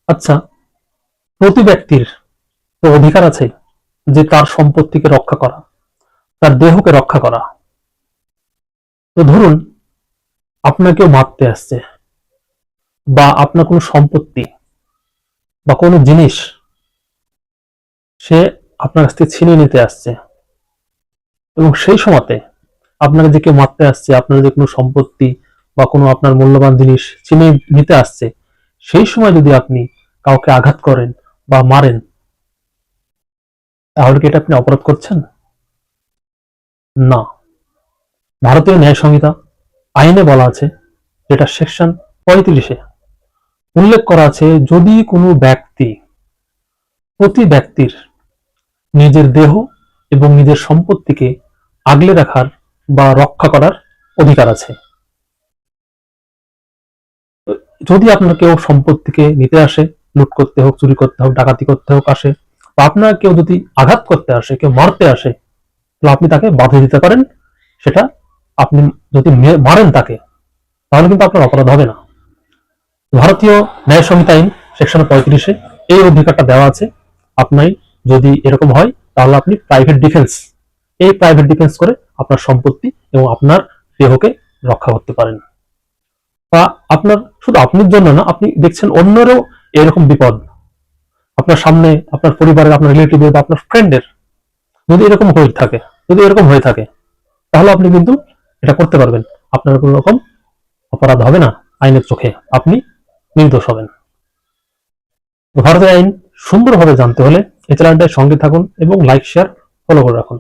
আচ্ছা, প্রতি ব্যক্তির তো অধিকার আছে যে তার সম্পত্তিকে রক্ষা করা, তার দেহকে রক্ষা করা। তো ধরুন আপনাকেও মারতে আসছে, বা আপনার কোনো সম্পত্তি বা কোনো জিনিস সে আপনার কাছ থেকে ছিনিয়ে নিতে আসছে, এবং সেই সময়তে আপনাকে যে কেউ মারতে আসছে, আপনার যে কোনো সম্পত্তি বা কোনো আপনার মূল্যবান জিনিস ছিনিয়ে নিতে আসছে, সেই সময় যদি আপনি কাউকে আঘাত করেন বা মারেন, তাহলে কি এটা আপনি অপরাধ করছেন? না। ভারতীয় ন্যায় সংহিতা আইনে বলা আছে, যেটা সেকশন 35-এ উল্লেখ করা আছে, যদি কোনো ব্যক্তি, প্রতি ব্যক্তির নিজের দেহ এবং নিজের সম্পত্তিকে আগলে রাখার বা রক্ষা করার অধিকার আছে। যদি আপনার কেউ সম্পত্তিকে নিতে আসে, লুট করতে হোক, চুরি করতে হোক, ডাকাতি করতে হোক আসে, বা আপনার কেউ যদি আঘাত করতে আসে, কেউ মারতে আসে, তাহলে আপনি তাকে বাধা দিতে পারেন। সেটা আপনি যদি মারেন তাকে, তাহলে কিন্তু আপনার অপরাধ হবে না। ভারতীয় ন্যায় সংহিতা আইন সেকশন 35-এ এই অধিকারটা দেওয়া আছে। আপনি যদি এরকম হয়, তাহলে আপনি প্রাইভেট ডিফেন্স করে আপনার সম্পত্তি এবং আপনার দেহকে রক্ষা করতে পারেন। বা আপনার, শুধু আপনার জন্য না, আপনি দেখছেন অন্যেরও এরকম বিপদ আপনার সামনে, আপনার পরিবারের, আপনার রিলেটিভের বা আপনার ফ্রেন্ডের যদি এরকম হয়ে থাকে, তাহলে আপনি কিন্তু এটা করতে পারবেন। আপনার কোনো রকম অপরাধ হবে না, আইনের চোখে আপনি নির্দোষ হবেন। ভারতের আইন সুন্দরভাবে জানতে হলে এই চ্যানেলটার সঙ্গে থাকুন এবং লাইক, শেয়ার, ফলো করে রাখুন।